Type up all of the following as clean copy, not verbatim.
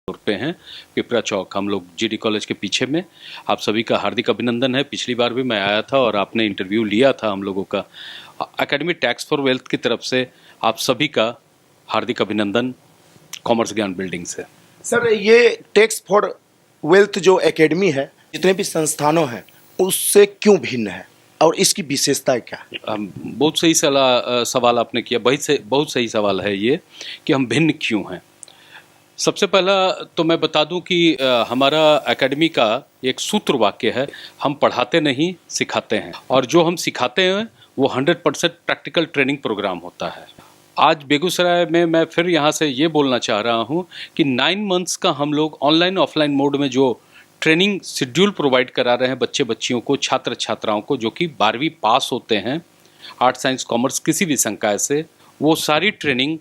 Road पे हैं, पिपरा चौक, हम लोग जीडी कॉलेज के पीछे में। आप सभी का हार्दिक अभिनंदन है। पिछली बार भी मैं आया था और आपने इंटरव्यू लिया था हम लोगों का। एकेडमी टैक्स फॉर वेल्थ की तरफ से आप सभी का हार्दिक अभिनंदन कॉमर्स ज्ञान बिल्डिंग से। सर, ये टैक्स फॉर वेल्थ जो एकेडमी है, जितने भी संस्थानों हैं उससे क्यों भिन्न है और इसकी विशेषता क्या है? बहुत सही सवाल आपने किया। बहुत सही सवाल है ये कि हम भिन्न क्यों हैं। सबसे पहला तो मैं बता दूं कि हमारा एकेडमी का एक सूत्र वाक्य है, हम पढ़ाते नहीं सिखाते हैं, और जो हम सिखाते हैं वो 100% प्रैक्टिकल ट्रेनिंग प्रोग्राम होता है। आज बेगूसराय में मैं फिर यहाँ से ये बोलना चाह रहा हूँ कि 9 मंथ्स का हम लोग ऑनलाइन ऑफलाइन मोड में जो ट्रेनिंग शेड्यूल प्रोवाइड करा रहे हैं बच्चे बच्चियों को, छात्र छात्राओं को, जो कि 12वीं पास होते हैं आर्ट साइंस कॉमर्स किसी भी संकाय से, वो सारी ट्रेनिंग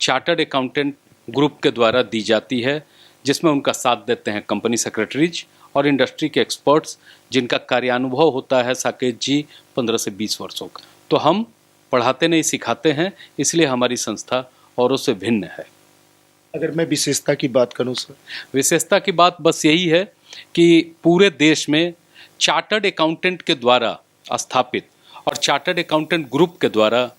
चार्टर्ड अकाउंटेंट ग्रुप के द्वारा दी जाती है, जिसमें उनका साथ देते हैं कंपनी सेक्रेटरीज और इंडस्ट्री के एक्सपर्ट्स, जिनका कार्यानुभव होता है साकेत जी 15 से 20 वर्षों का। तो हम पढ़ाते नहीं सिखाते हैं, इसलिए हमारी संस्था औरों से भिन्न है। अगर मैं विशेषता की बात करूं सर, विशेषता की बात बस यही है कि पूरे देश में चार्टर्ड अकाउंटेंट के द्वारा स्थापित और चार्टर्ड अकाउंटेंट ग्रुप के द्वारा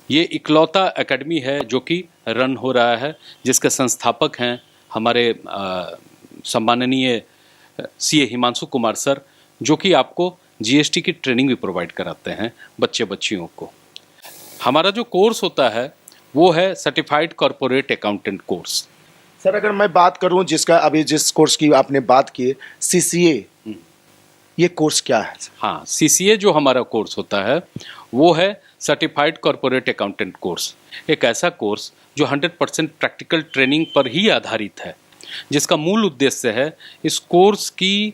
ये इकलौता एकेडमी है जो कि रन हो रहा है, जिसके संस्थापक हैं हमारे सम्माननीय सीए हिमांशु कुमार सर, जो कि आपको जीएसटी की ट्रेनिंग भी प्रोवाइड कराते हैं बच्चे बच्चियों को। हमारा जो कोर्स होता है वो है certified corporate accountant course. Sir अगर मैं बात करूं जिस कोर्स की आपने बात की, सीसीए, ये कोर्स क्या है? हाँ, सीसीए जो हमारा कोर्स होता है वो है सर्टिफाइड कॉरपोरेट अकाउंटेंट कोर्स। एक ऐसा कोर्स जो 100% प्रैक्टिकल ट्रेनिंग पर ही आधारित है, जिसका मूल उद्देश्य है इस कोर्स की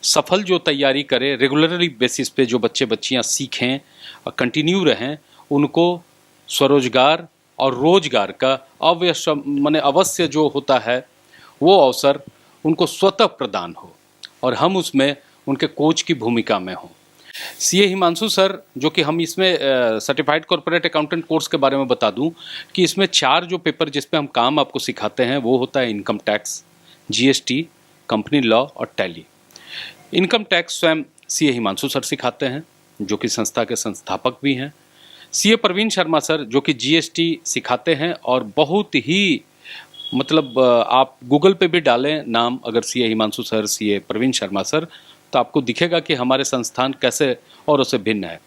सफल जो तैयारी करें, रेगुलरली बेसिस पे जो बच्चे बच्चियां सीखें और कंटिन्यू रहें, उनको स्वरोजगार और रोजगार का अवश्य जो होता है वो अवसर उनको स्वतः प्रदान हो, और हम उसमें उनके कोच की भूमिका में हों। सीए हिमांशु सर, जो कि हम इसमें सर्टिफाइड कॉर्पोरेट अकाउंटेंट कोर्स के बारे में बता दूं कि इसमें 4 जो पेपर जिस पे हम काम आपको सिखाते हैं वो होता है income tax, GST, company law और टैली। इनकम टैक्स स्वयं सीए हिमांशु सर सिखाते हैं, जो कि संस्था के संस्थापक भी हैं। सीए प्रवीण शर्मा सर, जो कि जीएसटी सिखाते हैं, और बहुत ही आप गूगल पे भी डालें नाम अगर CA Himanshu sir, CA Praveen Sharma sir, तो आपको दिखेगा कि हमारे संस्थान कैसे और उससे भिन्न है।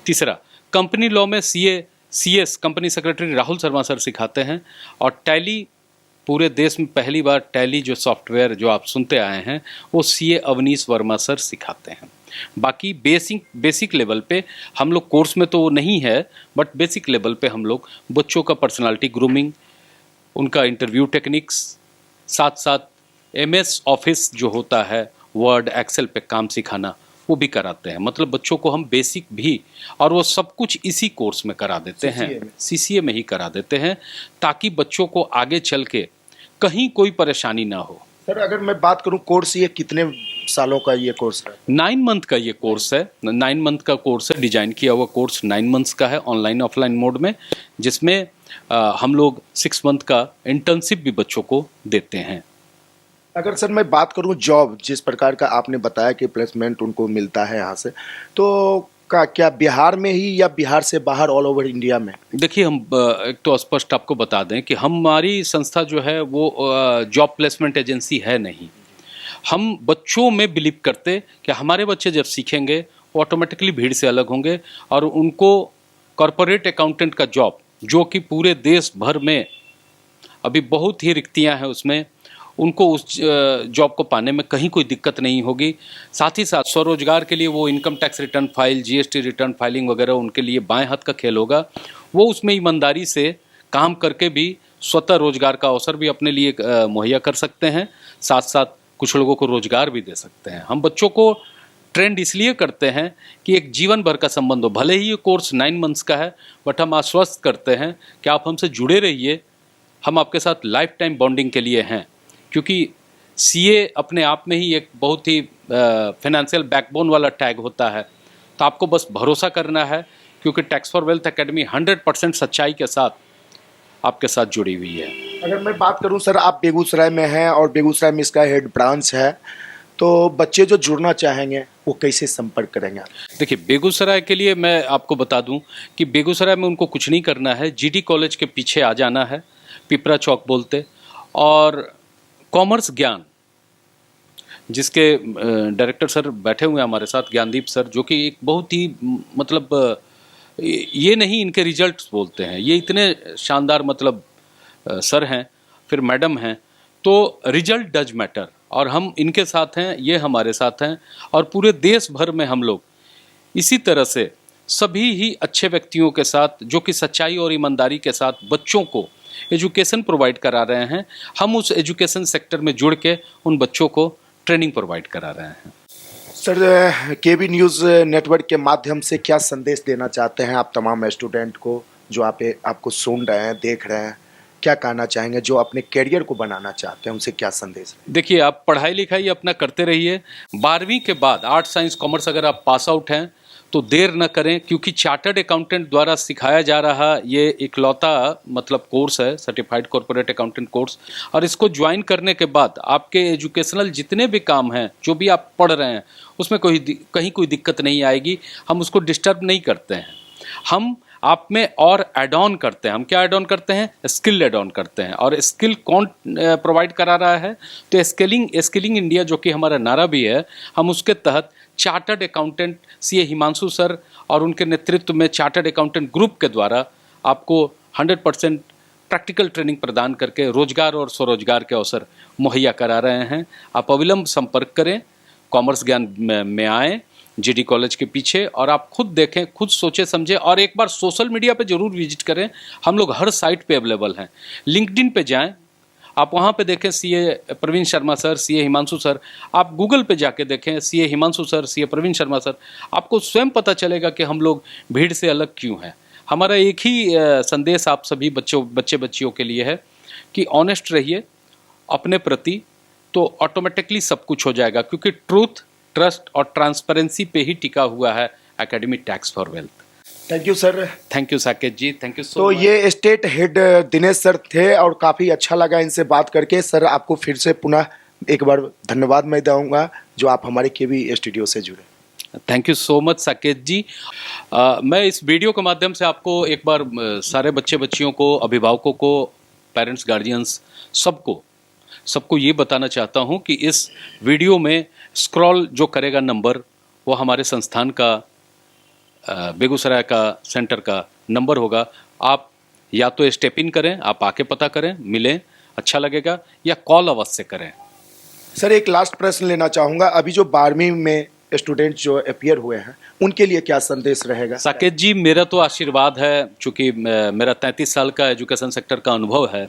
तीसरा, कंपनी लॉ में CS company secretary Rahul Sharma sir सिखाते हैं, और टैली पूरे देश में पहली बार टैली जो सॉफ्टवेयर जो आप सुनते आए हैं वो सीए अवनीश वर्मा सर सिखाते हैं। बाकी बेसिक लेवल पे हम लोग कोर्स में तो वो नहीं है, बट बेसिक लेवल पे हम लोग बच्चों का पर्सनालिटी ग्रूमिंग, उनका इंटरव्यू टेक्निक्स, साथ साथ एमएस ऑफिस जो होता है, वर्ड एक्सेल पे काम सिखाना, वो भी कराते हैं। मतलब बच्चों को हम बेसिक भी, और वो सब कुछ इसी कोर्स में करा देते हैं, सीसीए में ही करा देते हैं, ताकि बच्चों को आगे चल के कहीं कोई परेशानी ना हो। सर अगर मैं बात करूं कोर्स, ये कितने सालों का ये कोर्स है? 9 मंथ का ये कोर्स है। 9 मंथ का कोर्स है, डिजाइन किया हुआ कोर्स 9 मंथ्स का है ऑनलाइन ऑफलाइन मोड में, जिसमें हम लोग 6 मंथ का इंटर्नशिप भी बच्चों को देते हैं। अगर सर मैं बात करूं जॉब, जिस प्रकार का आपने बताया कि प्लेसमेंट उनको मिलता है यहाँ से, तो क्या बिहार में ही या बिहार से बाहर ऑल ओवर इंडिया में? देखिए, हम एक तो स्पष्ट आपको बता दें कि हमारी संस्था जो है वो जॉब प्लेसमेंट एजेंसी है नहीं। हम बच्चों में बिलीव करते कि हमारे बच्चे जब सीखेंगे वो ऑटोमेटिकली भीड़ से अलग होंगे, और उनको कॉरपोरेट अकाउंटेंट का जॉब, जो कि पूरे देश भर में अभी बहुत ही रिक्तियां हैं उसमें, उनको उस जॉब को पाने में कहीं कोई दिक्कत नहीं होगी। साथ ही साथ स्वरोजगार के लिए वो income tax return file, GST return filing वगैरह उनके लिए बाएं हाथ का खेल होगा। वो उसमें ईमानदारी से काम करके भी स्वतः रोजगार का अवसर भी अपने लिए मुहैया कर सकते हैं, साथ साथ कुछ लोगों को रोजगार भी दे सकते हैं। हम बच्चों को ट्रेंड इसलिए करते हैं कि एक जीवन भर का संबंध हो। भले ही ये कोर्स 9 मंथ्स का है, बट हम आश्वस्त करते हैं कि आप हमसे जुड़े रहिए, हम आपके साथ लाइफ टाइम बॉन्डिंग के लिए हैं। क्योंकि सीए अपने आप में ही एक बहुत ही फाइनेंशियल बैकबोन वाला टैग होता है, तो आपको बस भरोसा करना है, क्योंकि टैक्स फॉर वेल्थ एकेडमी 100% सच्चाई के साथ आपके साथ जुड़ी हुई है। अगर मैं बात करूं सर, आप बेगूसराय में हैं और बेगूसराय में इसका हेड ब्रांच है, तो बच्चे जो जुड़ना चाहेंगे वो कैसे संपर्क करेंगे आप? देखिए, बेगूसराय के लिए मैं आपको बता दूं कि बेगूसराय में उनको कुछ नहीं करना है, जीडी कॉलेज के पीछे आ जाना है, पिपरा चौक बोलते, और कॉमर्स ज्ञान जिसके डायरेक्टर सर बैठे हुए हैं हमारे साथ, ज्ञानदीप सर, जो कि एक बहुत ही मतलब ये नहीं इनके रिजल्ट्स बोलते हैं, ये इतने शानदार मतलब सर हैं, फिर मैडम हैं, तो रिजल्ट डज मैटर, और हम इनके साथ हैं, ये हमारे साथ हैं, और पूरे देश भर में हम लोग इसी तरह से सभी ही अच्छे व्यक्तियों के साथ जो कि सच्चाई और ईमानदारी के साथ बच्चों को एजुकेशन प्रोवाइड करा रहे हैं, हम उस एजुकेशन सेक्टर में जुड़ के उन बच्चों को ट्रेनिंग प्रोवाइड करा रहे हैं। सर, केबी न्यूज़ नेटवर्क के माध्यम से क्या संदेश देना चाहते हैं आप तमाम स्टूडेंट को जो आपको सुन रहे हैं, देख रहे हैं? क्या कहना चाहेंगे जो अपने करियर को बनाना चाहते हैं, उनसे क्या संदेश है? देखिए, आप पढ़ाई लिखाई अपना करते रहिए, 12वीं के बाद आर्ट साइंस कॉमर्स अगर आप पास आउट हैं तो देर न करें, क्योंकि चार्टर्ड अकाउंटेंट द्वारा सिखाया जा रहा ये इकलौता मतलब कोर्स है, सर्टिफाइड कॉर्पोरेट अकाउंटेंट कोर्स, और इसको ज्वाइन करने के बाद आपके एजुकेशनल जितने भी काम हैं, जो भी आप पढ़ रहे हैं, उसमें कहीं कोई दिक्कत नहीं आएगी। हम उसको डिस्टर्ब नहीं करते हैं, हम आप में और ऐड ऑन करते हैं। हम क्या ऐड ऑन करते हैं? स्किल ऐड ऑन करते हैं। और स्किल कौन प्रोवाइड करा रहा है? तो स्किलिंग इंडिया जो कि हमारा नारा भी है, हम उसके तहत chartered accountant CA Himanshu sir और उनके नेतृत्व में चार्टर्ड अकाउंटेंट ग्रुप के द्वारा आपको 100% प्रैक्टिकल ट्रेनिंग प्रदान करके रोजगार और स्वरोजगार के अवसर मुहैया करा रहे हैं। आप अविलंब संपर्क करें, कॉमर्स ज्ञान में आएँ जीडी कॉलेज के पीछे, और आप खुद देखें, खुद सोचे समझे, और एक बार सोशल मीडिया पे जरूर विजिट करें। हम लोग हर साइट पे अवेलेबल हैं। लिंक्डइन पे जाएं, आप वहाँ पे देखें CA Praveen Sharma sir, CA Himanshu sir. आप गूगल पे जाके देखें CA Himanshu sir, CA Praveen Sharma sir. आपको स्वयं पता चलेगा कि हम लोग भीड़ से अलग क्यों हैं। हमारा एक ही संदेश आप सभी बच्चे बच्चियों के लिए है कि ऑनेस्ट रहिए अपने प्रति, तो ऑटोमेटिकली सब कुछ हो जाएगा, क्योंकि ट्रूथ, ट्रस्ट और ट्रांसपेरेंसी पे ही टिका हुआ है academy tax for wealth. Thank you sir. Thank you Saket ji, thank you so तो मच। ये स्टेट हेड दिनेश सर थे और काफ़ी अच्छा लगा इनसे बात करके। सर, आपको फिर से पुनः एक बार धन्यवाद मैं दूंगा जो आप हमारे केबी स्टूडियो से जुड़े। Thank you so much Saket ji. मैं इस वीडियो के माध्यम से आपको एक बार सारे बच्चे बच्चियों को, अभिभावकों को, पेरेंट्स, गार्जियंस, सबको ये बताना चाहता हूँ कि इस वीडियो में स्क्रॉल जो करेगा नंबर, वो हमारे संस्थान का बेगूसराय का सेंटर का नंबर होगा। आप या तो स्टेप इन करें, आप आके पता करें, मिलें, अच्छा लगेगा, या कॉल अवश्य करें। सर, एक लास्ट प्रश्न लेना चाहूँगा। अभी जो 12वीं में स्टूडेंट जो अपियर हुए हैं, उनके लिए क्या संदेश रहेगा? साकेत जी, मेरा तो आशीर्वाद है, चूँकि मेरा 33 साल का एजुकेशन सेक्टर का अनुभव है,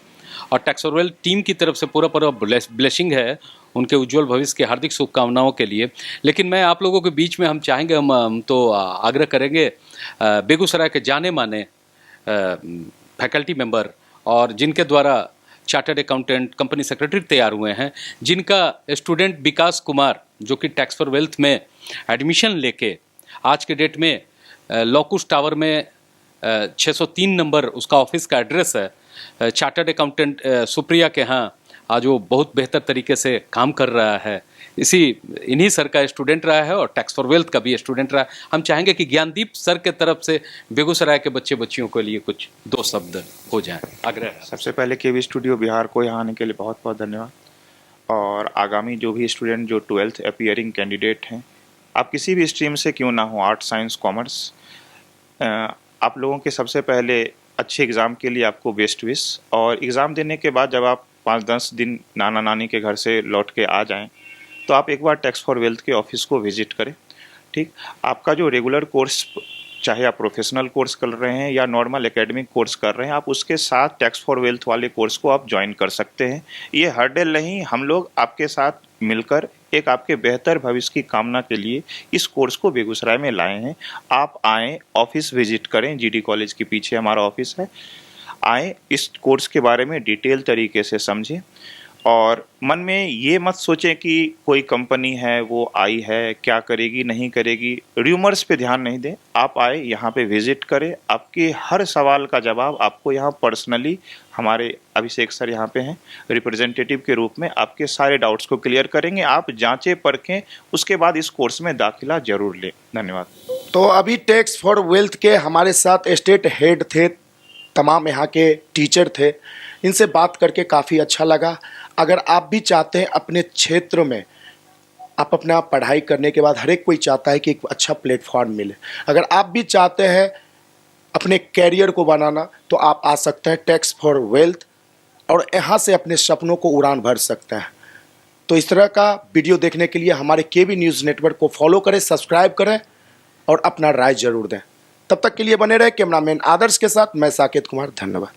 और टैक्स फॉर वेल्थ टीम की तरफ से पूरा ब्लेसिंग है उनके उज्जवल भविष्य के हार्दिक शुभकामनाओं के लिए। लेकिन मैं आप लोगों के बीच में हम चाहेंगे, हम तो आग्रह करेंगे, बेगूसराय के जाने माने फैकल्टी मेंबर और जिनके द्वारा चार्टर्ड अकाउंटेंट, कंपनी सेक्रेटरी तैयार हुए हैं, जिनका स्टूडेंट विकास कुमार जो कि टैक्स फॉर वेल्थ में एडमिशन लेके आज के डेट में लॉकुस टावर में 603 नंबर उसका ऑफिस का एड्रेस है, चार्टर्ड अकाउंटेंट सुप्रिया के यहाँ आज वो बहुत बेहतर तरीके से काम कर रहा है। इन्हीं सर का स्टूडेंट रहा है और टैक्स फॉर वेल्थ का भी स्टूडेंट रहा है। हम चाहेंगे कि ज्ञानदीप सर के तरफ से बेगूसराय के बच्चे बच्चियों के लिए कुछ 2 शब्द हो जाएं, आग्रह है। सबसे पहले केवी स्टूडियो बिहार को यहाँ आने के लिए बहुत बहुत धन्यवाद। और आगामी जो भी स्टूडेंट जो 12th अपीयरिंग कैंडिडेट हैं, आप किसी भी स्ट्रीम से क्यों ना हो, आर्ट, साइंस, कॉमर्स, आप लोगों के सबसे पहले अच्छे एग्ज़ाम के लिए आपको बेस्ट विश। और एग्ज़ाम देने के बाद जब आप 5-10 दिन नाना नानी के घर से लौट के आ जाएं, तो आप एक बार टैक्स फॉर वेल्थ के ऑफिस को विजिट करें। ठीक, आपका जो रेगुलर कोर्स, चाहे आप प्रोफेशनल कोर्स कर रहे हैं या नॉर्मल एकेडमिक कोर्स कर रहे हैं, आप उसके साथ टैक्स फॉर वेल्थ वाले कोर्स को आप ज्वाइन कर सकते हैं। ये हर्डल नहीं, हम लोग आपके साथ मिलकर एक आपके बेहतर भविष्य की कामना के लिए इस कोर्स को बेगूसराय में लाए हैं। आप आएँ, ऑफिस विजिट करें, जीडी कॉलेज के पीछे हमारा ऑफिस है। आएँ, इस कोर्स के बारे में डिटेल तरीके से समझें और मन में ये मत सोचें कि कोई कंपनी है वो आई है क्या करेगी नहीं करेगी, र्यूमर्स पे ध्यान नहीं दें। आप आए यहाँ पे विजिट करें, आपके हर सवाल का जवाब आपको यहाँ पर्सनली हमारे अभिषेक सर यहाँ पे हैं रिप्रेजेंटेटिव के रूप में, आपके सारे डाउट्स को क्लियर करेंगे। आप जांचें परखें, उसके बाद इस कोर्स में दाखिला जरूर लें। धन्यवाद। तो अभी टैक्स फॉर वेल्थ के हमारे साथ स्टेट हेड थे, तमाम यहाँ के टीचर थे, इनसे बात करके काफ़ी अच्छा लगा। अगर आप भी चाहते हैं अपने क्षेत्र में, आप अपना पढ़ाई करने के बाद हर एक कोई चाहता है कि एक अच्छा प्लेटफॉर्म मिले, अगर आप भी चाहते हैं अपने कैरियर को बनाना तो आप आ सकते हैं टैक्स फॉर वेल्थ और यहाँ से अपने सपनों को उड़ान भर सकते हैं। तो इस तरह का वीडियो देखने के लिए हमारे केबी न्यूज़ नेटवर्क को फॉलो करें, सब्सक्राइब करें और अपना राय जरूर दें। तब तक के लिए बने रहे। कैमरामैन आदर्श के साथ मैं साकेत कुमार, धन्यवाद।